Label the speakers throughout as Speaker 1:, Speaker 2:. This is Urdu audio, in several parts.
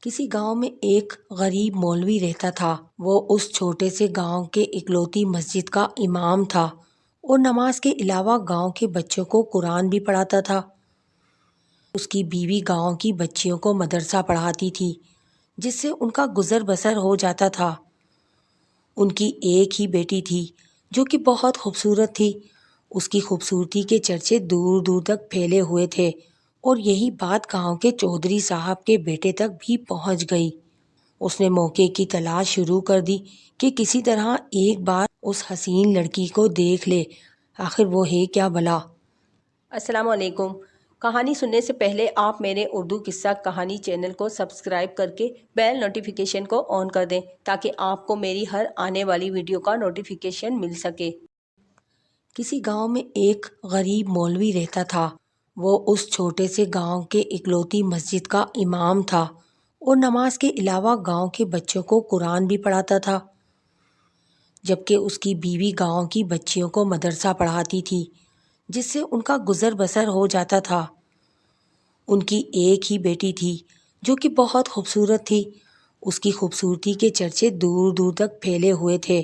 Speaker 1: کسی گاؤں میں ایک غریب مولوی رہتا تھا۔ وہ اس چھوٹے سے گاؤں کے اکلوتی مسجد کا امام تھا اور نماز کے علاوہ گاؤں کے بچوں کو قرآن بھی پڑھاتا تھا۔ اس کی بیوی گاؤں کی بچیوں کو مدرسہ پڑھاتی تھی، جس سے ان کا گزر بسر ہو جاتا تھا۔ ان کی ایک ہی بیٹی تھی جو کہ بہت خوبصورت تھی۔ اس کی خوبصورتی کے چرچے دور دور تک پھیلے ہوئے تھے اور یہی بات گاؤں کے چودھری صاحب کے بیٹے تک بھی پہنچ گئی۔ اس نے موقع کی تلاش شروع کر دی کہ کسی طرح ایک بار اس حسین لڑکی کو دیکھ لے، آخر وہ ہے کیا بھلا۔ السلام علیکم۔ کہانی سننے سے پہلے آپ میرے اردو قصہ کہانی چینل کو سبسکرائب کر کے بیل نوٹیفیکیشن کو آن کر دیں تاکہ آپ کو میری ہر آنے والی ویڈیو کا نوٹیفیکیشن مل سکے۔ کسی گاؤں میں ایک غریب مولوی رہتا تھا۔ وہ اس چھوٹے سے گاؤں کے اکلوتی مسجد کا امام تھا اور نماز کے علاوہ گاؤں کے بچوں کو قرآن بھی پڑھاتا تھا، جبکہ اس کی بیوی گاؤں کی بچیوں کو مدرسہ پڑھاتی تھی، جس سے ان کا گزر بسر ہو جاتا تھا۔ ان کی ایک ہی بیٹی تھی جو کہ بہت خوبصورت تھی۔ اس کی خوبصورتی کے چرچے دور دور تک پھیلے ہوئے تھے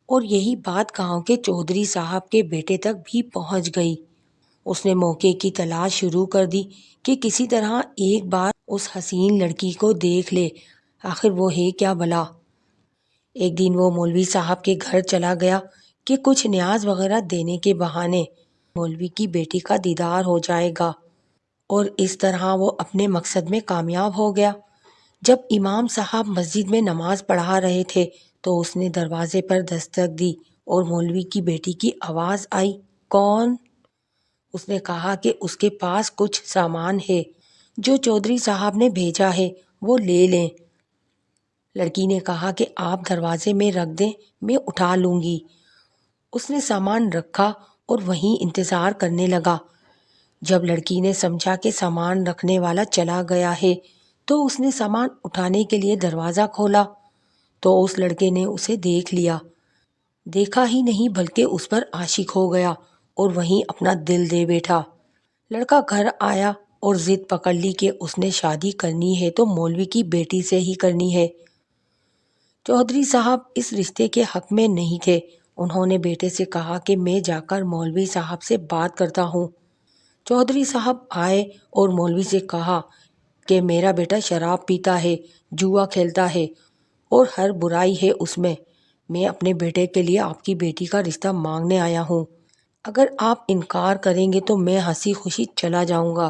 Speaker 1: اور یہی بات گاؤں کے چودھری صاحب کے بیٹے تک بھی پہنچ گئی۔ اس نے موقع کی تلاش شروع کر دی کہ کسی طرح ایک بار اس حسین لڑکی کو دیکھ لے، آخر وہ ہے کیا بھلا۔ ایک دن وہ مولوی صاحب کے گھر چلا گیا کہ کچھ نیاز وغیرہ دینے کے بہانے مولوی کی بیٹی کا دیدار ہو جائے گا، اور اس طرح وہ اپنے مقصد میں کامیاب ہو گیا۔ جب امام صاحب مسجد میں نماز پڑھا رہے تھے تو اس نے دروازے پر دستک دی اور مولوی کی بیٹی کی آواز آئی، کون؟ اس نے کہا کہ اس کے پاس کچھ سامان ہے جو چودھری صاحب نے بھیجا ہے، وہ لے لیں۔ لڑکی نے کہا کہ آپ دروازے میں رکھ دیں، میں اٹھا لوں گی۔ اس نے سامان رکھا اور وہیں انتظار کرنے لگا۔ جب لڑکی نے سمجھا کہ سامان رکھنے والا چلا گیا ہے تو اس نے سامان اٹھانے کے لیے دروازہ کھولا تو اس لڑکے نے اسے دیکھ لیا۔ دیکھا ہی نہیں بلکہ اس پر عاشق ہو گیا اور وہیں اپنا دل دے بیٹھا۔ لڑکا گھر آیا اور ضد پکڑ لی کہ اس نے شادی کرنی ہے تو مولوی کی بیٹی سے ہی کرنی ہے۔ چودھری صاحب اس رشتے کے حق میں نہیں تھے۔ انہوں نے بیٹے سے کہا کہ میں جا کر مولوی صاحب سے بات کرتا ہوں۔ چودھری صاحب آئے اور مولوی سے کہا کہ میرا بیٹا شراب پیتا ہے، جوا کھیلتا ہے اور ہر برائی ہے اس میں۔ میں اپنے بیٹے کے لیے آپ کی بیٹی کا رشتہ مانگنے آیا ہوں۔ اگر آپ انکار کریں گے تو میں ہنسی خوشی چلا جاؤں گا۔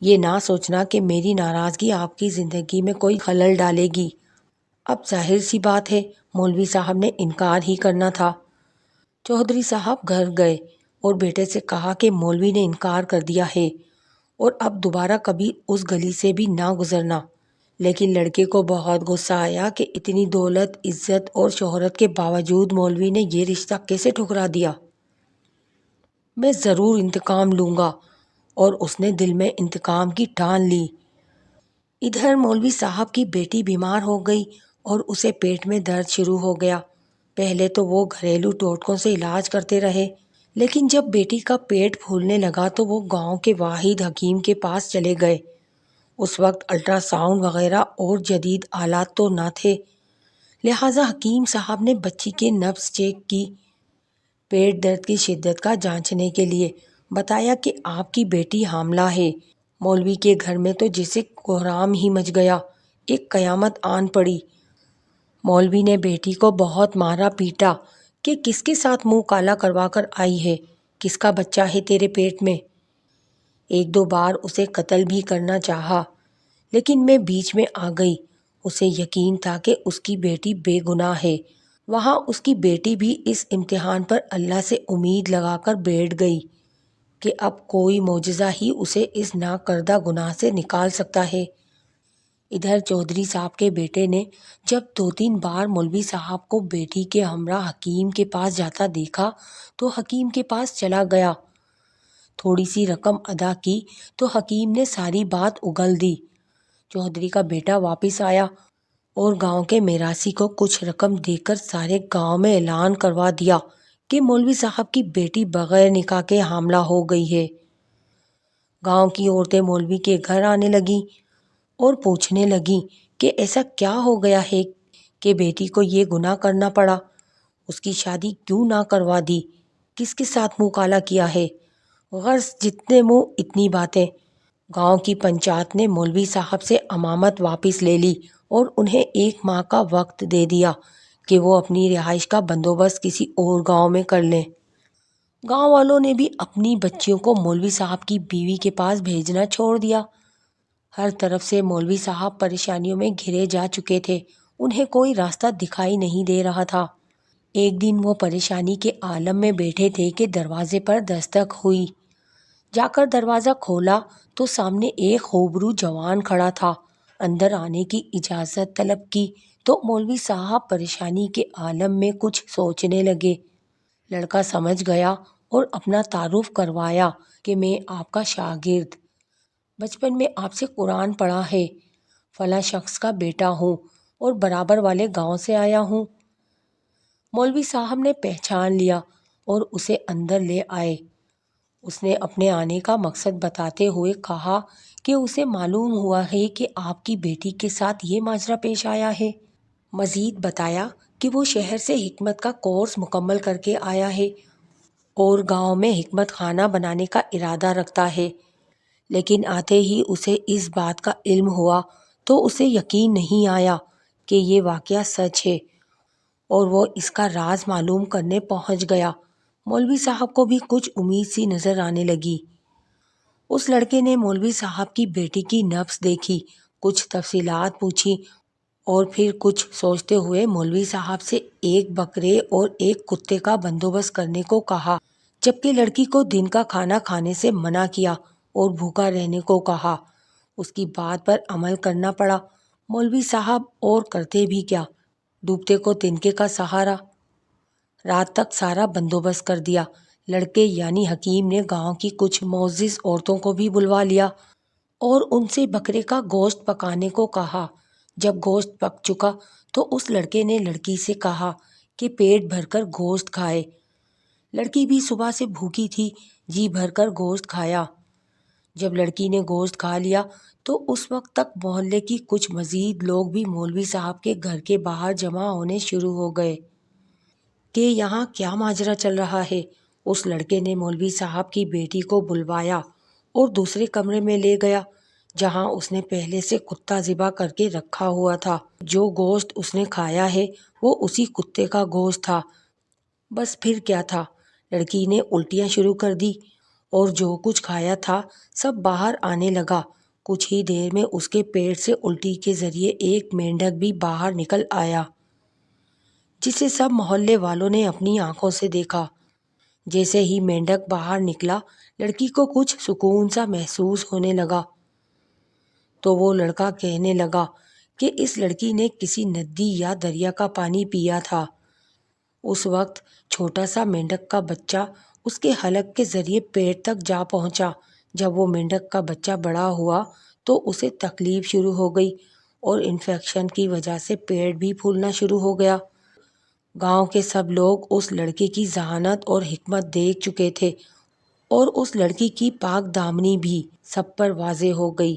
Speaker 1: یہ نہ سوچنا کہ میری ناراضگی آپ کی زندگی میں کوئی خلل ڈالے گی۔ اب ظاہر سی بات ہے مولوی صاحب نے انکار ہی کرنا تھا۔ چودھری صاحب گھر گئے اور بیٹے سے کہا کہ مولوی نے انکار کر دیا ہے اور اب دوبارہ کبھی اس گلی سے بھی نہ گزرنا۔ لیکن لڑکے کو بہت غصہ آیا کہ اتنی دولت، عزت اور شہرت کے باوجود مولوی نے یہ رشتہ کیسے ٹھکرا دیا۔ میں ضرور انتقام لوں گا، اور اس نے دل میں انتقام کی ٹھان لی۔ ادھر مولوی صاحب کی بیٹی بیمار ہو گئی اور اسے پیٹ میں درد شروع ہو گیا۔ پہلے تو وہ گھریلو ٹوٹکوں سے علاج کرتے رہے، لیکن جب بیٹی کا پیٹ پھولنے لگا تو وہ گاؤں کے واحد حکیم کے پاس چلے گئے۔ اس وقت الٹرا ساؤنڈ وغیرہ اور جدید آلات تو نہ تھے، لہٰذا حکیم صاحب نے بچی کے نبض چیک کی۔ پیٹ درد کی شدت کا جانچنے کے لیے بتایا کہ آپ کی بیٹی حاملہ ہے۔ مولوی کے گھر میں تو جیسے کوہرام ہی مچ گیا، ایک قیامت آن پڑی۔ مولوی نے بیٹی کو بہت مارا پیٹا کہ کس کے ساتھ منہ کالا کروا کر آئی ہے، کس کا بچہ ہے تیرے پیٹ میں۔ ایک دو بار اسے قتل بھی کرنا چاہا، لیکن میں بیچ میں آ گئی۔ اسے یقین تھا کہ اس کی بیٹی بے گناہ ہے۔ وہاں اس کی بیٹی بھی اس امتحان پر اللہ سے امید لگا کر بیٹھ گئی کہ اب کوئی معجزہ ہی اسے اس ناکردہ گناہ سے نکال سکتا ہے۔ ادھر چودھری صاحب کے بیٹے نے جب دو تین بار مولوی صاحب کو بیٹی کے ہمراہ حکیم کے پاس جاتا دیکھا تو حکیم کے پاس چلا گیا۔ تھوڑی سی رقم ادا کی تو حکیم نے ساری بات اگل دی۔ چودھری کا بیٹا واپس آیا اور گاؤں کے میراثی کو کچھ رقم دے کر سارے گاؤں میں اعلان کروا دیا کہ مولوی صاحب کی بیٹی بغیر نکاح کے حاملہ ہو گئی ہے۔ گاؤں کی عورتیں مولوی کے گھر آنے لگیں اور پوچھنے لگی کہ ایسا کیا ہو گیا ہے کہ بیٹی کو یہ گناہ کرنا پڑا، اس کی شادی کیوں نہ کروا دی، کس کے ساتھ منہ کالا کیا ہے؟ غرض جتنے منہ اتنی باتیں۔ گاؤں کی پنچایت نے مولوی صاحب سے امامت واپس لے لی اور انہیں 1 ماہ کا وقت دے دیا کہ وہ اپنی رہائش کا بندوبست کسی اور گاؤں میں کر لیں۔ گاؤں والوں نے بھی اپنی بچیوں کو مولوی صاحب کی بیوی کے پاس بھیجنا چھوڑ دیا۔ ہر طرف سے مولوی صاحب پریشانیوں میں گھرے جا چکے تھے، انہیں کوئی راستہ دکھائی نہیں دے رہا تھا۔ ایک دن وہ پریشانی کے عالم میں بیٹھے تھے کہ دروازے پر دستک ہوئی۔ جا کر دروازہ کھولا تو سامنے ایک خوبرو جوان کھڑا تھا۔ اندر آنے کی اجازت طلب کی تو مولوی صاحب پریشانی کے عالم میں کچھ سوچنے لگے۔ لڑکا سمجھ گیا اور اپنا تعارف کروایا کہ میں آپ کا شاگرد، بچپن میں آپ سے قرآن پڑھا ہے، فلاں شخص کا بیٹا ہوں اور برابر والے گاؤں سے آیا ہوں۔ مولوی صاحب نے پہچان لیا اور اسے اندر لے آئے۔ اس نے اپنے آنے کا مقصد بتاتے ہوئے کہا کہ اسے معلوم ہوا ہے کہ آپ کی بیٹی کے ساتھ یہ ماجرا پیش آیا ہے۔ مزید بتایا کہ وہ شہر سے حکمت کا کورس مکمل کر کے آیا ہے اور گاؤں میں حکمت خانہ بنانے کا ارادہ رکھتا ہے، لیکن آتے ہی اسے اس بات کا علم ہوا تو اسے یقین نہیں آیا کہ یہ واقعہ سچ ہے اور وہ اس کا راز معلوم کرنے پہنچ گیا۔ مولوی صاحب کو بھی کچھ امید سی نظر آنے لگی۔ اس لڑکے نے مولوی صاحب کی بیٹی کی نبض دیکھی، کچھ تفصیلات پوچھی اور پھر کچھ سوچتے ہوئے مولوی صاحب سے 1 بکرے اور 1 کتے کا بندوبست کرنے کو کہا، جبکہ لڑکی کو دن کا کھانا کھانے سے منع کیا اور بھوکا رہنے کو کہا۔ اس کی بات پر عمل کرنا پڑا۔ مولوی صاحب اور کرتے بھی کیا، ڈوبتے کو تنکے کا سہارا۔ رات تک سارا بندوبست کر دیا۔ لڑکے یعنی حکیم نے گاؤں کی کچھ معزز عورتوں کو بھی بلوا لیا اور ان سے بکرے کا گوشت پکانے کو کہا۔ جب گوشت پک چکا تو اس لڑکے نے لڑکی سے کہا کہ پیٹ بھر کر گوشت کھائے۔ لڑکی بھی صبح سے بھوکی تھی، جی بھر کر گوشت کھایا۔ جب لڑکی نے گوشت کھا لیا تو اس وقت تک محلے کی کچھ مزید لوگ بھی مولوی صاحب کے گھر کے باہر جمع ہونے شروع ہو گئے کہ یہاں کیا ماجرا چل رہا ہے۔ اس لڑکے نے مولوی صاحب کی بیٹی کو بلوایا اور دوسرے کمرے میں لے گیا جہاں اس نے پہلے سے کتا ذبح کر کے رکھا ہوا تھا۔ جو گوشت اس نے کھایا ہے وہ اسی کتے کا گوشت تھا۔ بس پھر کیا تھا، لڑکی نے الٹیاں شروع کر دی اور جو کچھ کھایا تھا سب باہر آنے لگا۔ کچھ ہی دیر میں اس کے پیٹ سے الٹی کے ذریعے ایک مینڈک بھی باہر نکل آیا، جسے سب محلے والوں نے اپنی آنکھوں سے دیکھا۔ جیسے ہی مینڈک باہر نکلا لڑکی کو کچھ سکون سا محسوس ہونے لگا تو وہ لڑکا کہنے لگا کہ اس لڑکی نے کسی ندی یا دریا کا پانی پیا تھا۔ اس وقت چھوٹا سا مینڈک کا بچہ اس کے حلق کے ذریعے پیٹ تک جا پہنچا۔ جب وہ مینڈک کا بچہ بڑا ہوا تو اسے تکلیف شروع ہو گئی اور انفیکشن کی وجہ سے پیٹ بھی پھولنا شروع ہو گیا۔ گاؤں کے سب لوگ اس لڑکے کی ذہانت اور حکمت دیکھ چکے تھے اور اس لڑکی کی پاک دامنی بھی سب پر واضح ہو گئی۔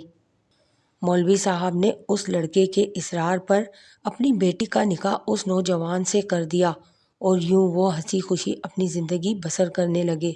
Speaker 1: مولوی صاحب نے اس لڑکے کے اصرار پر اپنی بیٹی کا نکاح اس نوجوان سے کر دیا اور یوں وہ ہنسی خوشی اپنی زندگی بسر کرنے لگے۔